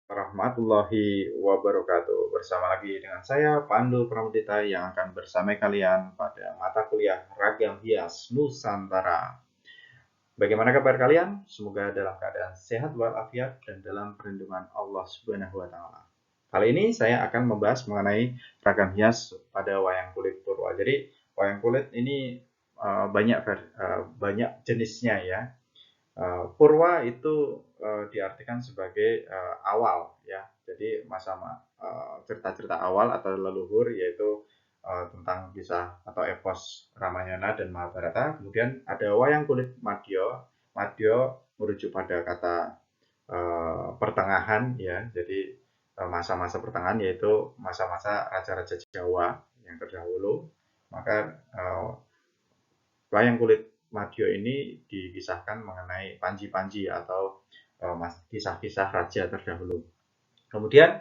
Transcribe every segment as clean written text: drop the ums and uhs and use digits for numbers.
warahmatullahi wabarakatuh. Bersama lagi dengan saya, Pandu Pramudita, yang akan bersama kalian pada mata kuliah Ragam Hias Nusantara. Bagaimana kabar kalian? Semoga dalam keadaan sehat walafiat dan dalam perlindungan Allah Subhanahu wa Ta'ala. Kali ini saya akan membahas mengenai ragam hias pada wayang kulit Purwa. Jadi, wayang kulit ini banyak jenisnya ya. Purwa itu diartikan sebagai awal ya. Jadi cerita-cerita awal atau leluhur, yaitu tentang kisah atau epos Ramayana dan Mahabharata. Kemudian ada wayang kulit Madya. Madya merujuk pada kata pertengahan ya. Jadi masa-masa pertengahan, yaitu masa-masa raja-raja Jawa yang terdahulu. Maka wayang kulit Madya ini dikisahkan mengenai panji-panji atau kisah-kisah raja terdahulu. Kemudian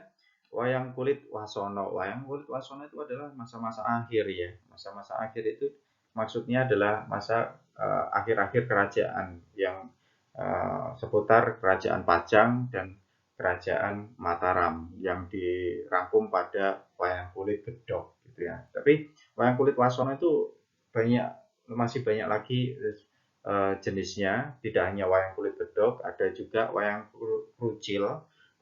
wayang kulit Wasono. Wayang kulit Wasono itu adalah masa-masa akhir ya. Masa-masa akhir itu maksudnya adalah masa akhir-akhir kerajaan yang seputar kerajaan Pajang dan kerajaan Mataram yang dirangkum pada wayang kulit Gedog gitu ya. Tapi wayang kulit Wasono itu masih banyak lagi jenisnya. Tidak hanya wayang kulit Gedog, ada juga wayang Krucil,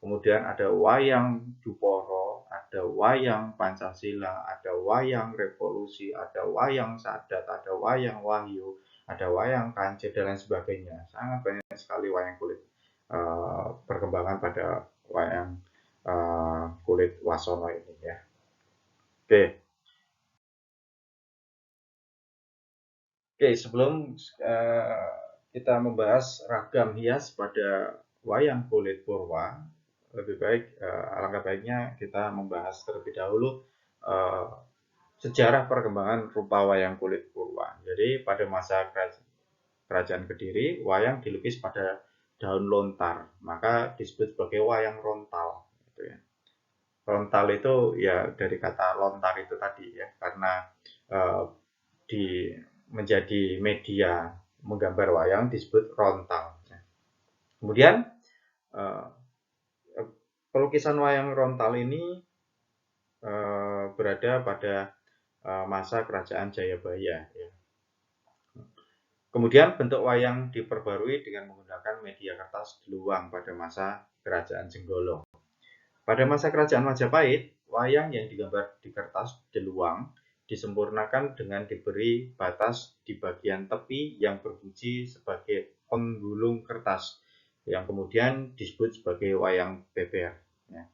kemudian ada wayang Duporo, ada wayang Pancasila, ada wayang Revolusi, ada wayang Sadat, ada wayang Wahyu, ada wayang Kancil, dan lain sebagainya. Sangat banyak sekali wayang kulit perkembangan pada wayang kulit Wasono ini ya. Oke. Oke, sebelum kita membahas ragam hias pada wayang kulit Purwa, lebih baik alangkah baiknya kita membahas terlebih dahulu sejarah perkembangan rupa wayang kulit Purwa. Jadi pada masa kerajaan Kediri, wayang dilukis pada daun lontar, maka disebut sebagai wayang rontal. Gitu ya. Rontal itu ya dari kata lontar itu tadi ya, karena menjadi media menggambar wayang disebut rontal. Kemudian pelukisan wayang rontal ini berada pada masa kerajaan Jayabaya. Ya. Kemudian bentuk wayang diperbarui dengan menggunakan media kertas deluwang pada masa kerajaan Jenggolo. Pada masa kerajaan Majapahit, wayang yang digambar di kertas deluwang disempurnakan dengan diberi batas di bagian tepi yang berfungsi sebagai penggulung kertas, yang kemudian disebut sebagai wayang beber. Ya.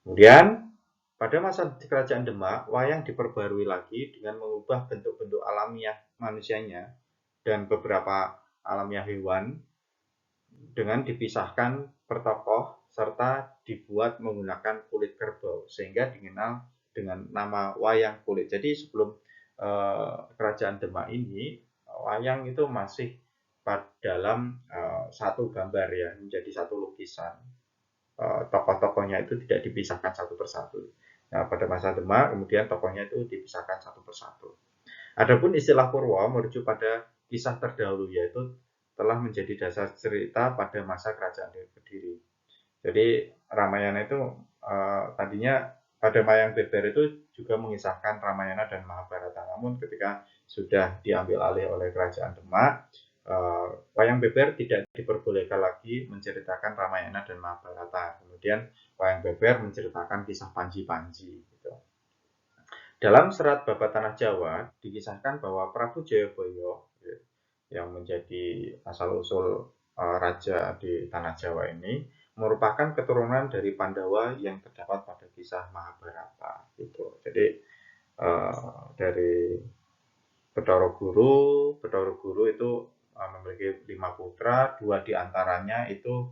Kemudian pada masa kerajaan Demak, wayang diperbarui lagi dengan mengubah bentuk-bentuk alamiah manusianya dan beberapa alamiah hewan dengan dipisahkan per tokoh serta dibuat menggunakan kulit kerbau sehingga dikenal dengan nama wayang kulit. Jadi sebelum kerajaan Demak ini, wayang itu masih dalam satu gambar ya, menjadi satu lukisan. Tokoh-tokohnya itu tidak dipisahkan satu persatu. Nah, pada masa Demak kemudian tokohnya itu dipisahkan satu persatu. Adapun istilah Purwa merujuk pada kisah terdahulu, yaitu telah menjadi dasar cerita pada masa kerajaan Kediri. Jadi Ramayana itu tadinya pada wayang beber itu juga mengisahkan Ramayana dan Mahabharata. Namun ketika sudah diambil alih oleh kerajaan Demak, wayang beber tidak diperbolehkan lagi menceritakan Ramayana dan Mahabharata. Kemudian wayang beber menceritakan kisah Panji-Panji. Gitu. Dalam serat Babat Tanah Jawa dikisahkan bahwa Prabu Jayabaya yang menjadi asal-usul raja di Tanah Jawa ini merupakan keturunan dari Pandawa yang terdapat pada kisah Mahabharata. Gitu. Jadi dari Bathara Guru itu memiliki 5 putra, 2 diantaranya itu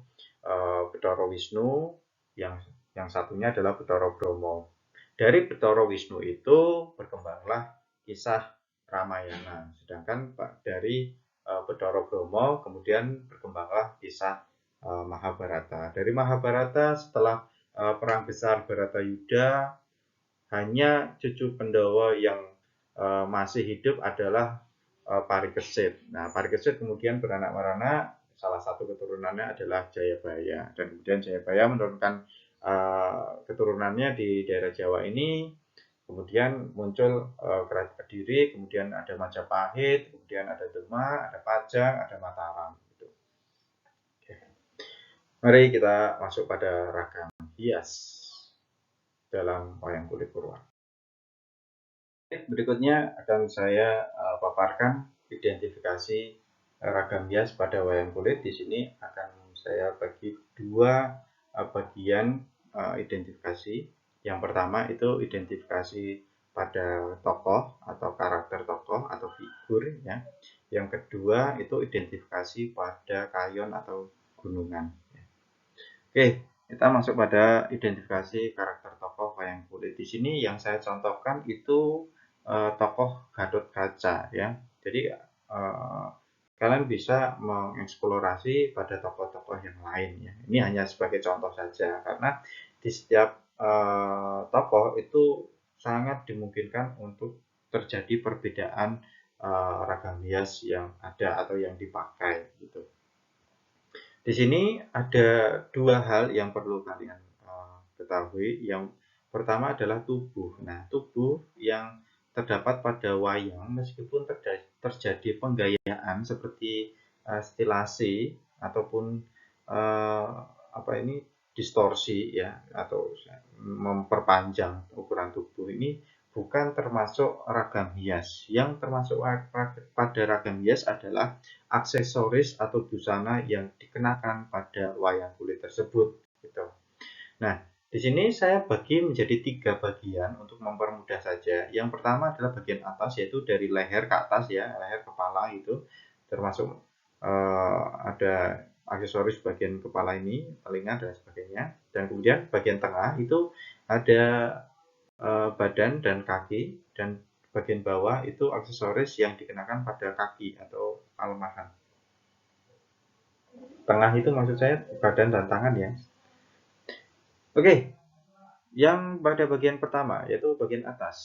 Bathara Wisnu, yang satunya adalah Bathara Bromo. Dari Bathara Wisnu itu berkembanglah kisah Ramayana, sedangkan dari Bathara Bromo kemudian berkembanglah kisah Mahabharata. Dari Mahabharata setelah perang besar Baratayuda, hanya cucu Pandhawa yang masih hidup adalah Parikesit. Nah, Parikesit kemudian beranak meranak salah satu keturunannya adalah Jayabaya, dan kemudian Jayabaya menurunkan keturunannya di daerah Jawa ini. Kemudian muncul Kerajaan Kediri, kemudian ada Majapahit, kemudian ada Demak, ada Pajang, ada Mataram. Gitu. Oke. Mari kita masuk pada ragam hias dalam wayang kulit Purwa. Berikutnya akan saya paparkan identifikasi ragam hias pada wayang kulit. Di sini akan saya bagi dua bagian identifikasi. Yang pertama itu identifikasi pada tokoh atau karakter tokoh atau figur, ya. Yang kedua itu identifikasi pada kayon atau gunungan. Oke, kita masuk pada identifikasi karakter tokoh wayang kulit. Di sini yang saya contohkan itu tokoh Gatot Kaca, ya. Jadi kalian bisa mengeksplorasi pada tokoh-tokoh yang lain, ya. Ini hanya sebagai contoh saja, karena di setiap tokoh itu sangat dimungkinkan untuk terjadi perbedaan ragam hias yang ada atau yang dipakai, gitu. Di sini ada dua hal yang perlu kalian ketahui. Yang pertama adalah tubuh. Nah, tubuh yang terdapat pada wayang, meskipun terjadi penggayaan seperti stilasi ataupun distorsi, ya, atau memperpanjang ukuran tubuh, ini bukan termasuk ragam hias. Yang termasuk pada ragam hias adalah aksesoris atau busana yang dikenakan pada wayang kulit tersebut, gitu. Nah, di sini saya bagi menjadi 3 bagian untuk mempermudah saja. Yang pertama adalah bagian atas, yaitu dari leher ke atas, ya, leher kepala itu termasuk ada aksesoris bagian kepala ini, telinga dan sebagainya. Dan kemudian bagian tengah itu ada badan dan kaki, dan bagian bawah itu aksesoris yang dikenakan pada kaki atau palmahan. Tengah itu maksud saya badan dan tangan, ya. Oke, yang pada bagian pertama yaitu bagian atas.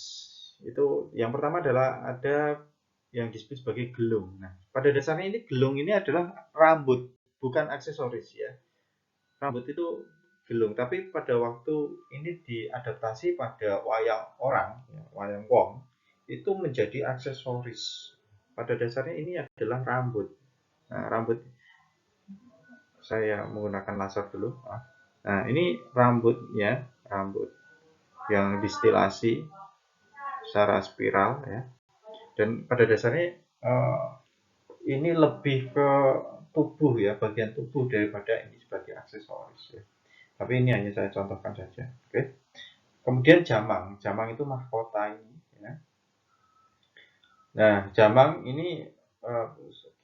Itu yang pertama adalah ada yang disebut sebagai gelung. Nah, pada dasarnya ini gelung ini adalah rambut, bukan aksesoris, ya. Rambut itu gelung, tapi pada waktu ini diadaptasi pada wayang orang, ya, wayang wong, itu menjadi aksesoris. Pada dasarnya ini adalah rambut. Nah, rambut saya menggunakan laser dulu. Nah, ini rambutnya, rambut yang distilasi secara spiral, ya. Dan pada dasarnya ini lebih ke tubuh, ya, bagian tubuh daripada ini sebagai aksesoris, ya. Tapi ini hanya saya contohkan saja. Oke. Kemudian jamang. Jamang itu mahkota ini, ya. Nah, jamang ini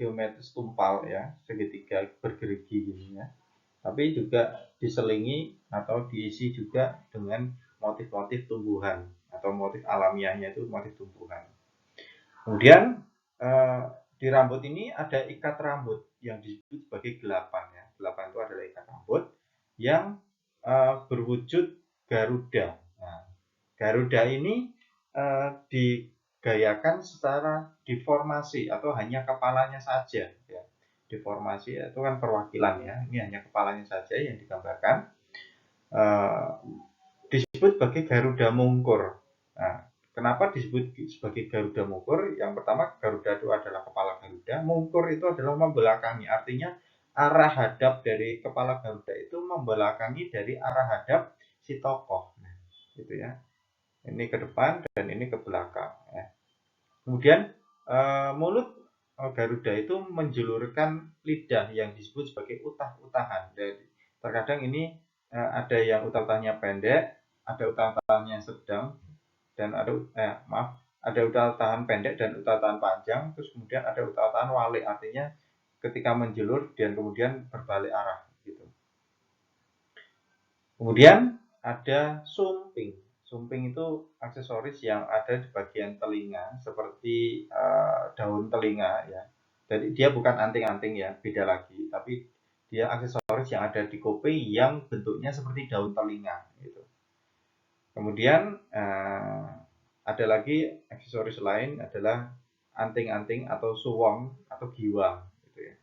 geometris tumpal, ya, segitiga bergerigi gini, ya. Tapi juga diselingi atau diisi juga dengan motif-motif tumbuhan atau motif alamiahnya itu motif tumbuhan. Kemudian di rambut ini ada ikat rambut yang disebut sebagai gelapan, ya. Gelapan itu adalah ikat rambut yang berwujud Garuda. Nah, Garuda ini digayakan secara deformasi atau hanya kepalanya saja, ya. Deformasi itu kan perwakilan, ya. Ini hanya kepalanya saja yang digambarkan. Disebut sebagai Garuda Mungkur. Nah, kenapa disebut sebagai Garuda Mungkur? Yang pertama, Garuda itu adalah kepala Garuda. Mungkur itu adalah membelakangi. Artinya arah hadap dari kepala Garuda itu membelakangi dari arah hadap si tokoh. Nah, gitu, ya. Ini ke depan dan ini ke belakang, ya. Kemudian mulut Garuda itu menjulurkan lidah yang disebut sebagai utah-utahan. Jadi terkadang ini ada yang utah-utahnya pendek, ada utah-utahannya sedang, dan ada utah-utahan pendek dan utah-utahan panjang. Terus kemudian ada utah-utahan walik, artinya ketika menjulur dan kemudian berbalik arah, gitu. Kemudian ada sumping. Sumping itu aksesoris yang ada di bagian telinga seperti daun telinga, ya. Jadi dia bukan anting-anting, ya, beda lagi. Tapi dia aksesoris yang ada di kuping yang bentuknya seperti daun telinga, gitu. Kemudian ada lagi aksesoris lain adalah anting-anting atau suwong atau giwang, gitu, ya.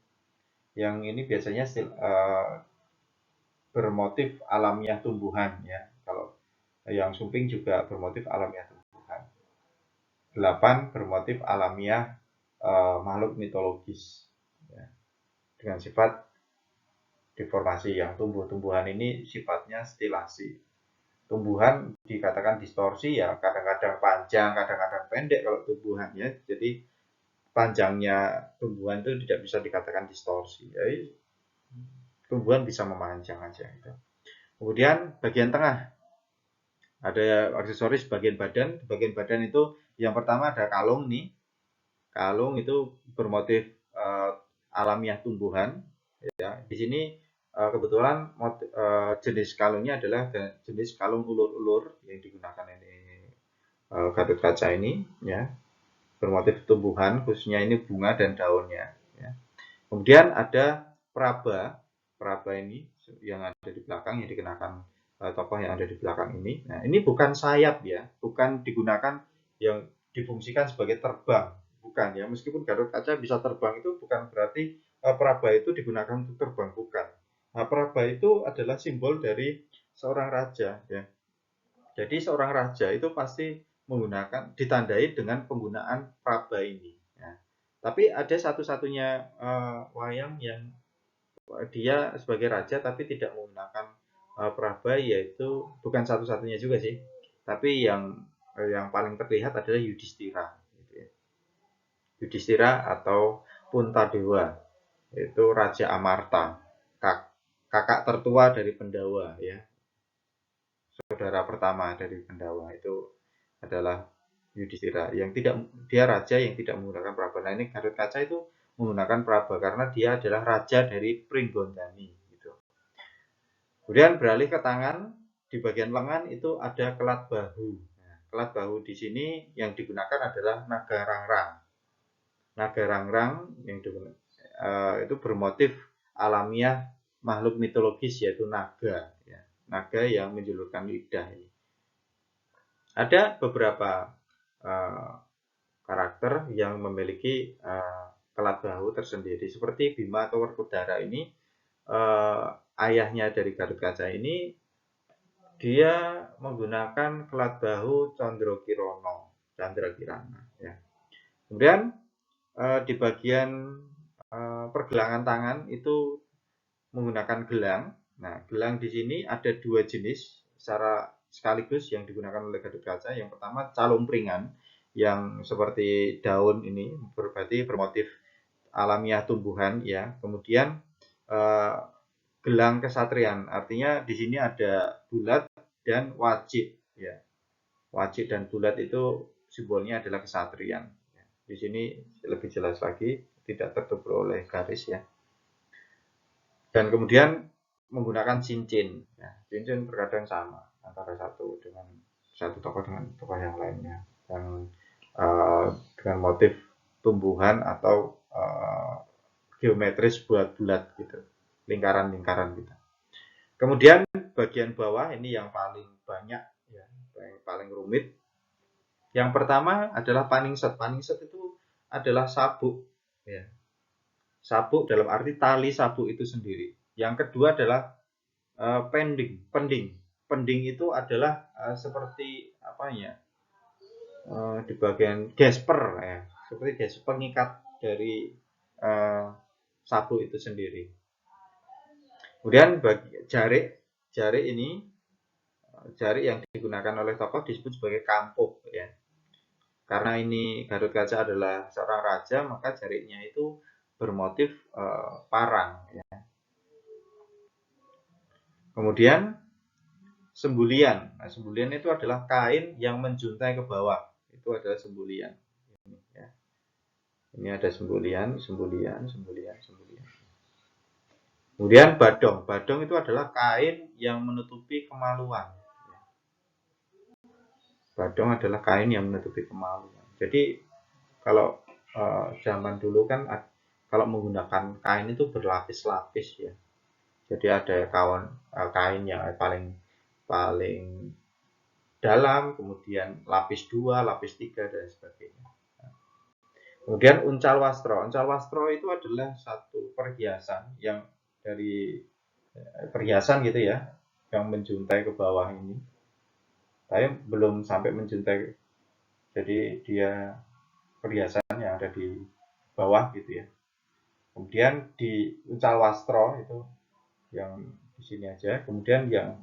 Yang ini biasanya bermotif alamiah tumbuhan ya. Kalau yang sumping juga bermotif alamiah tumbuhan. 8 bermotif alamiah makhluk mitologis ya, dengan sifat deformasi. Yang tumbuh-tumbuhan ini sifatnya stilasi. Tumbuhan dikatakan distorsi ya, kadang-kadang panjang, kadang-kadang pendek kalau tumbuhannya. Jadi panjangnya tumbuhan itu tidak bisa dikatakan distorsi. Jadi tumbuhan bisa memanjang aja gitu. Kemudian bagian tengah ada aksesoris bagian badan. Bagian badan itu yang pertama ada kalung nih. Kalung itu bermotif alamiah tumbuhan. Ya, di sini kebetulan jenis kalungnya adalah jenis kalung ulur-ulur yang digunakan ini Gatot Kaca ini, ya, bermotif tumbuhan, khususnya ini bunga dan daunnya. Ya. Kemudian ada peraba, peraba ini yang ada di belakang yang dikenakan tokoh yang ada di belakang ini. Nah, ini bukan sayap ya, bukan digunakan yang difungsikan sebagai terbang, bukan ya. Meskipun Gatot Kaca bisa terbang itu bukan berarti peraba itu digunakan untuk terbang, bukan. Nah, peraba itu adalah simbol dari seorang raja ya. Jadi seorang raja itu pasti menggunakan ditandai dengan penggunaan peraba ini. Ya. Tapi ada satu-satunya wayang yang dia sebagai raja tapi tidak menggunakan peraba, yaitu bukan satu-satunya juga sih. Tapi yang paling terlihat adalah Yudhistira. Gitu ya. Yudhistira atau Puntadewa, itu Raja Amarta, kakak tertua dari Pendawa ya. Saudara pertama dari Pendawa itu adalah Yudhistira, yang tidak, dia raja yang tidak menggunakan peraba. Nah, ini Gatot Kaca itu menggunakan peraba karena dia adalah raja dari Pringgondani gitu. Kemudian beralih ke tangan, di bagian lengan itu ada kelat bahu. Nah, kelat bahu di sini yang digunakan adalah naga rangrang. Naga rangrang yang itu bermotif alamiah makhluk mitologis yaitu naga ya. Naga yang menjulurkan lidah ini. Ada beberapa karakter yang memiliki kelat bahu tersendiri seperti Bima atau Werkudara ini. Ayahnya dari Gatot Kaca ini dia menggunakan kelat bahu Candra Kirana ya. Kemudian di bagian pergelangan tangan itu menggunakan gelang. Nah, gelang di sini ada dua jenis secara sekaligus yang digunakan oleh Gatot Kaca. Yang pertama calung pringan yang seperti daun ini, berarti bermotif alamiah tumbuhan ya. Kemudian gelang kesatrian, artinya di sini ada bulat dan wajik ya. Wajik dan bulat itu simbolnya adalah kesatrian. Di sini lebih jelas lagi, tidak tertutup oleh garis ya. Dan kemudian menggunakan cincin. Ya, cincin terkadang sama antara satu tokoh dengan tokoh yang lainnya, yang dengan motif tumbuhan atau geometris bulat-bulat gitu, lingkaran-lingkaran gitu. Kemudian bagian bawah ini yang paling banyak ya, yang paling rumit. Yang pertama adalah paningset. Paningset itu adalah sabuk ya. Sabuk dalam arti tali sabuk itu sendiri. Yang kedua adalah pending. Pending itu adalah seperti apa ya? Di bagian gesper ya, seperti gesper pengikat dari sabuk itu sendiri. Kemudian bagi jarik ini, jarik yang digunakan oleh tokoh disebut sebagai kampuk ya. Karena ini Gatot Kaca adalah seorang raja, maka jariknya itu bermotif parang ya. Kemudian sembulian. Nah, sembulian itu adalah kain yang menjuntai ke bawah. Itu adalah sembulian. Ini, ya. Ini ada sembulian. Kemudian badong. Badong itu adalah kain yang menutupi kemaluan. Badong adalah kain yang menutupi kemaluan. Jadi kalau zaman dulu kan kalau menggunakan kain itu berlapis-lapis ya. Jadi ada kain yang paling dalam, kemudian lapis 2, lapis 3 dan sebagainya. Kemudian uncal wastro. Uncal wastro itu adalah satu perhiasan yang dari perhiasan gitu ya, yang menjuntai ke bawah ini. Tapi belum sampai menjuntai, jadi dia perhiasan yang ada di bawah gitu ya. Kemudian di uncal wastro itu yang di sini aja. Kemudian yang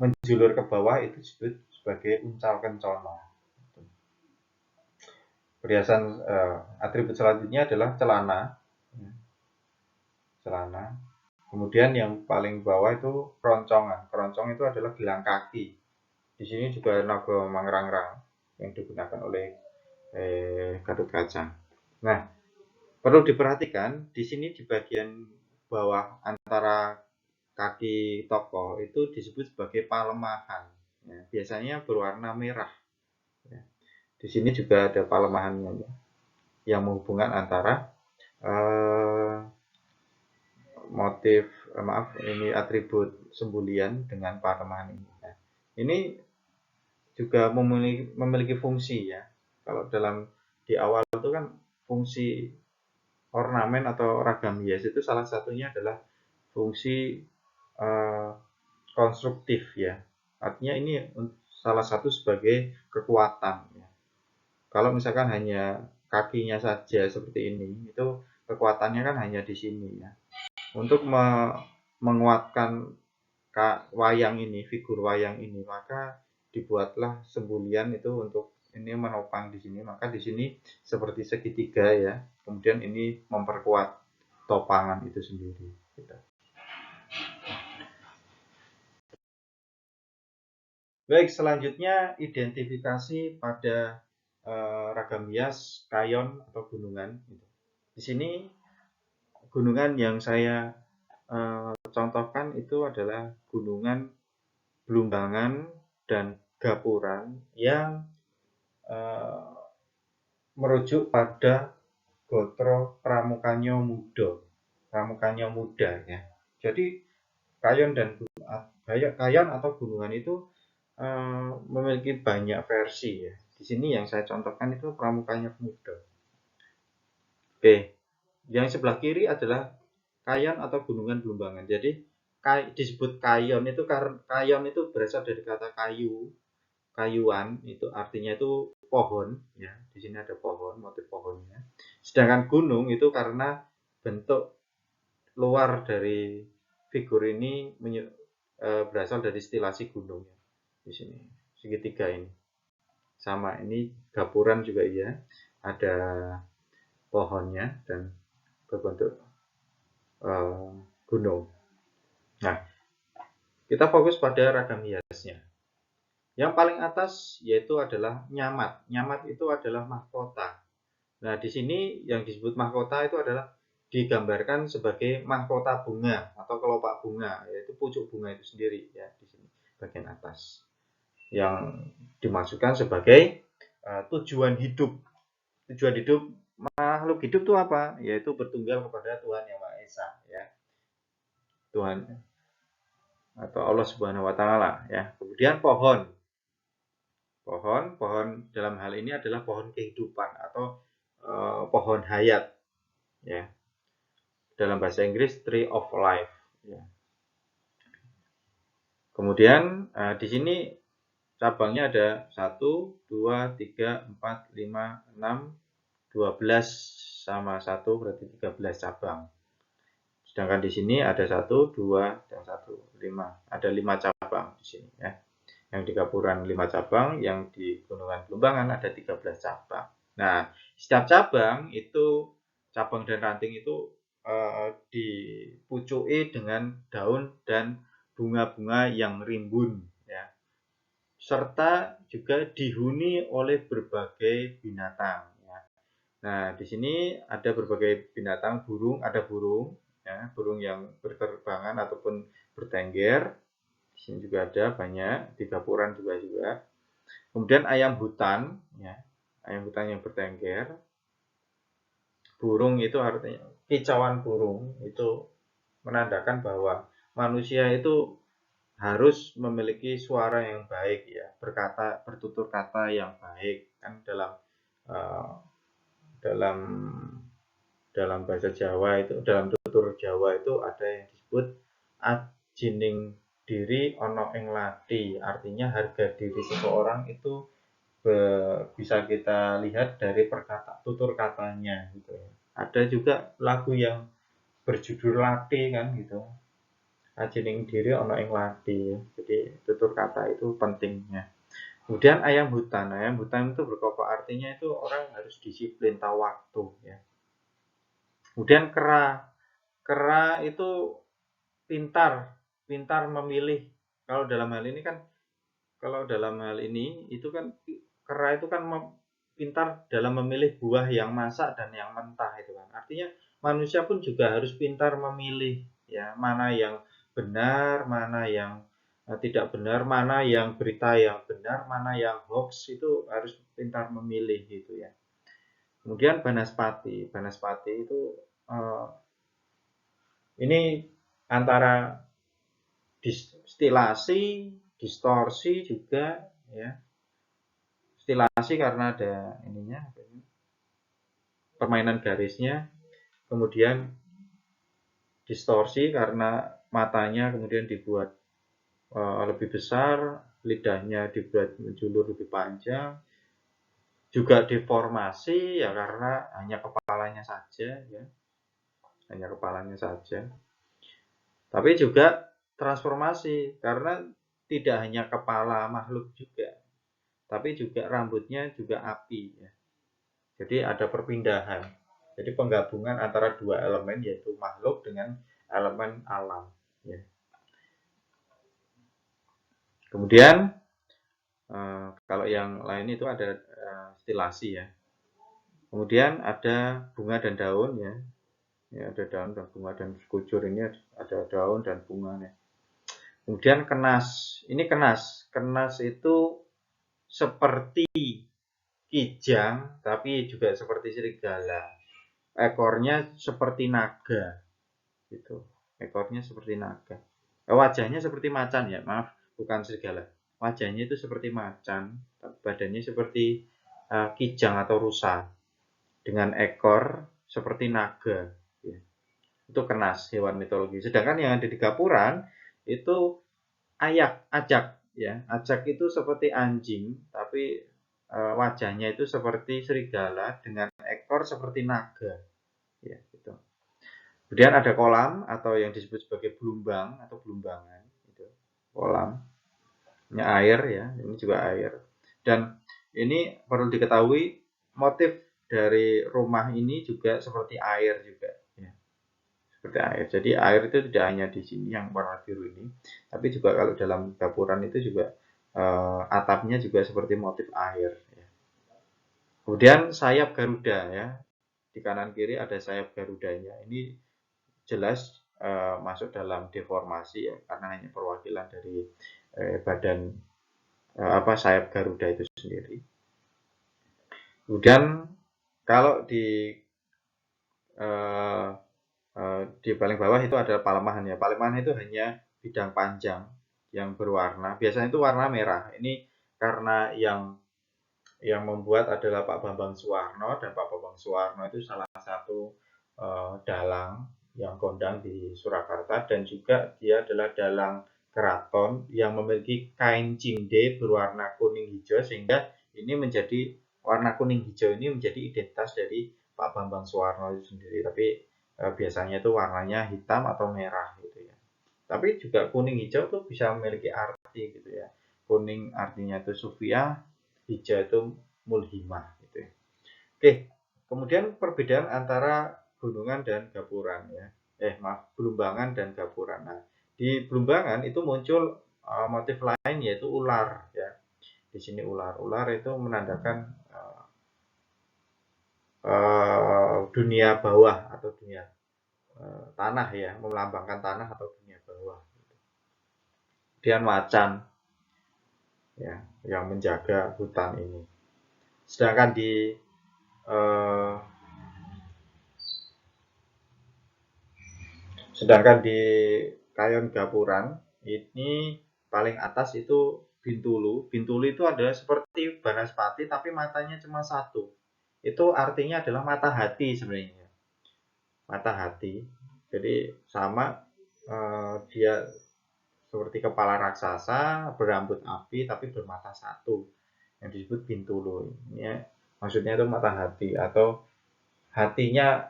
menjulur ke bawah itu disebut sebagai uncal kencana. Perhiasan atribut selanjutnya adalah celana. Celana. Kemudian yang paling bawah itu keroncongan. Keroncong itu adalah gelang kaki. Di sini juga naga mangrangrang yang digunakan oleh Gatot Kaca. Nah, perlu diperhatikan di sini di bagian bawah antara kaki tokoh itu disebut sebagai palemahan. Ya, biasanya berwarna merah. Ya. Di sini juga ada palemahannya ya, yang menghubungkan antara motif maaf ini atribut sembulian dengan palemahan ini. Nah, ini juga memiliki fungsi ya. Kalau dalam di awal itu kan fungsi ornamen atau ragam hias itu salah satunya adalah fungsi uh, konstruktif ya. Artinya ini salah satu sebagai kekuatan ya. Kalau misalkan hanya kakinya saja seperti ini, itu kekuatannya kan hanya di sini ya. Untuk menguatkan wayang ini, figur wayang ini, maka dibuatlah sembulian itu untuk ini menopang di sini. Maka di sini seperti segitiga ya. Kemudian ini memperkuat topangan itu sendiri. Gitu. Baik, selanjutnya identifikasi pada ragam hias, kayon atau gunungan. Di sini gunungan yang saya contohkan itu adalah gunungan Blumbangan dan Gapuran yang merujuk pada Gotro Pramukanyo Muda ya. Jadi kayon dan kayon atau gunungan itu memiliki banyak versi ya. Di sini yang saya contohkan itu Pramukanyo Muda. Oke, yang sebelah kiri adalah kayon atau gunungan Blumbangan. Jadi disebut kayon itu karena kayon itu berasal dari kata kayu, kayuan itu artinya itu pohon ya. Di sini ada pohon, motif pohonnya. Sedangkan gunung itu karena bentuk luar dari figur ini berasal dari stilasi gunung ya. Di sini segitiga ini. Sama ini gapuran juga iya, ada pohonnya dan berbentuk gunung. Nah, kita fokus pada ragam hiasnya. Yang paling atas yaitu adalah nyamat. Nyamat itu adalah mahkota. Nah, di sini yang disebut mahkota itu adalah digambarkan sebagai mahkota bunga atau kelopak bunga, yaitu pucuk bunga itu sendiri ya di sini bagian atas. Yang dimasukkan sebagai tujuan hidup. Tujuan hidup makhluk hidup itu apa? Yaitu bertunggal kepada Tuhan Yang Maha Esa ya. Tuhan atau Allah Subhanahu wa taala ya. Kemudian pohon. Pohon dalam hal ini adalah pohon kehidupan atau pohon hayat ya. Dalam bahasa Inggris tree of life ya. Kemudian di sini cabangnya ada 1, 2, 3, 4, 5, 6, 12 sama 1 berarti 13 cabang. Sedangkan di sini ada 1, 2, dan 1, 5. Ada 5 cabang di sini ya. Yang di Gapuran 5 cabang, yang di Gunungan Blumbangan ada 13 cabang. Nah, setiap cabang itu cabang dan ranting itu dipucuki dengan daun dan bunga-bunga yang rimbun ya. Serta juga dihuni oleh berbagai binatang ya. Nah, di sini ada berbagai binatang, ada burung ya, burung yang berterbangan ataupun bertengger. Di sini juga ada banyak, di Gapuran juga. Kemudian ayam hutan ya, ayam hutan yang bertengger. Burung itu artinya kicauan burung itu menandakan bahwa manusia itu harus memiliki suara yang baik ya, bertutur kata yang baik kan dalam dalam dalam bahasa Jawa itu, dalam tutur Jawa itu ada yang disebut ajining diri ono ing lati, artinya harga diri seseorang itu bisa kita lihat dari tutur katanya gitu ya. Ada juga lagu yang berjudul Lati kan gitu. Ajining diri ono ing lati. Jadi tutur kata itu pentingnya. Kemudian ayam hutan. Ayam hutan itu berkokok artinya itu orang harus disiplin, tahu waktu ya. Kemudian kera. Kera itu pintar memilih. Kalau dalam hal ini itu kan kera itu kan pintar dalam memilih buah yang masak dan yang mentah itu kan. Artinya manusia pun juga harus pintar memilih ya, mana yang benar, mana yang tidak benar, mana yang berita yang benar, mana yang hoax, itu harus pintar memilih gitu ya. Kemudian Banaspati. Banaspati itu ini antara stilasi, distorsi juga ya. Stilasi karena ada ininya, permainan garisnya, kemudian distorsi karena matanya kemudian dibuat lebih besar, lidahnya dibuat menjulur lebih panjang, juga deformasi ya karena hanya kepalanya saja ya, hanya kepalanya saja. Tapi juga transformasi karena tidak hanya kepala makhluk juga, tapi juga rambutnya juga api ya. Jadi ada perpindahan. Jadi penggabungan antara dua elemen yaitu makhluk dengan elemen alam ya. Kemudian kalau yang lain itu ada stilasi ya. Kemudian ada bunga dan daun ya. Ya, ada daun dan bunga, dan sekujur ini ada daun dan bunganya. Kemudian kenas. Ini kenas. Kenas itu seperti kijang tapi juga seperti serigala. Ekornya seperti naga. Gitu. Ekornya seperti naga. Wajahnya seperti macan ya, maaf, bukan serigala. Wajahnya itu seperti macan, badannya seperti kijang atau rusa dengan ekor seperti naga. Ya. Itu kenas, hewan mitologi. Sedangkan yang ada di Gapuran itu ajak ya. Ajak itu seperti anjing tapi wajahnya itu seperti serigala dengan ekor seperti naga. Ya, gitu. Kemudian ada kolam atau yang disebut sebagai blumbang atau blumbangan itu. Kolam. Ini air ya, ini juga air. Dan ini perlu diketahui motif dari rumah ini juga seperti air juga ya. Seperti air. Jadi air itu tidak hanya di sini yang warna biru ini, tapi juga kalau dalam Gapuran itu juga atapnya juga seperti motif air ya. Kemudian sayap Garuda ya. Di kanan kiri ada sayap Garudanya. Ini jelas masuk dalam deformasi ya, karena hanya perwakilan dari badan sayap Garuda itu sendiri. Kemudian kalau di paling bawah itu ada palemahan ya. Palemahan itu hanya bidang panjang yang berwarna. Biasanya itu warna merah. Ini karena yang membuat adalah Pak Bambang Suwarno, dan Pak Bambang Suwarno itu salah satu dalang yang kondang di Surakarta, dan juga dia adalah dalang keraton yang memiliki kain cinde berwarna kuning hijau, sehingga ini menjadi warna kuning hijau ini menjadi identitas dari Pak Bambang Suwarno itu sendiri. Tapi biasanya itu warnanya hitam atau merah gitu ya. Tapi juga kuning hijau tuh bisa memiliki arti gitu ya. Kuning artinya itu sufia, hijau itu mulhimah gitu ya. Oke, kemudian perbedaan antara gunungan dan gapuran ya. Belumbangan dan gapuran. Nah, di Belumbangan itu muncul motif lain yaitu ular ya. Di sini ular. Ular itu menandakan dunia bawah atau dunia tanah ya, melambangkan tanah atau dunia bawah. Kemudian macan ya, yang menjaga hutan ini. Sedangkan di Kayon Gapuran ini paling atas itu Bintulu. Bintulu itu adalah seperti Banaspati tapi matanya cuma satu. itu artinya adalah mata hati sebenarnya. Mata hati. Jadi sama dia seperti kepala raksasa, berambut api tapi bermata satu yang disebut Bintulu. Ini maksudnya itu mata hati atau hatinya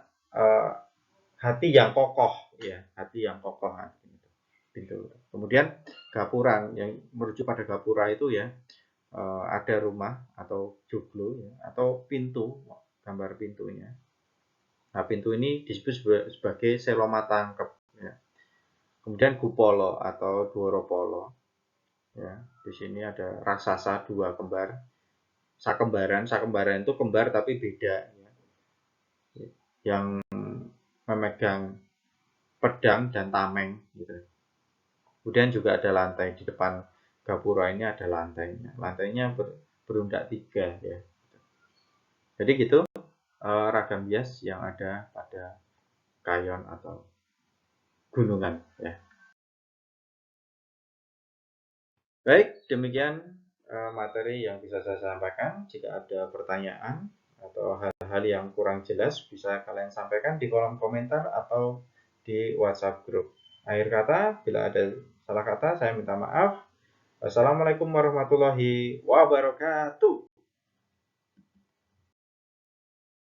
hati yang kokoh ya, hati yang kokoh Bintulu. Kemudian Gapuran yang merujuk pada Gapura itu ya ada rumah atau joglo ya, atau pintu, gambar pintunya. Nah, pintu ini disebut sebagai Selomatangkep ya. Kemudian Gupolo atau Dworopolo ya. Di sini ada raksasa dua kembar. Sakembaran itu kembar tapi beda ya. Yang memegang pedang dan tameng gitu. Kemudian juga ada lantai di depan Gapura ini ada lantainya. Lantainya berundak 3 ya. Jadi gitu ragam bias yang ada pada kayon atau gunungan ya. Baik, demikian materi yang bisa saya sampaikan. Jika ada pertanyaan atau hal-hal yang kurang jelas bisa kalian sampaikan di kolom komentar atau di WhatsApp grup. Akhir kata, bila ada salah kata saya minta maaf. Wassalamualaikum warahmatullahi wabarakatuh.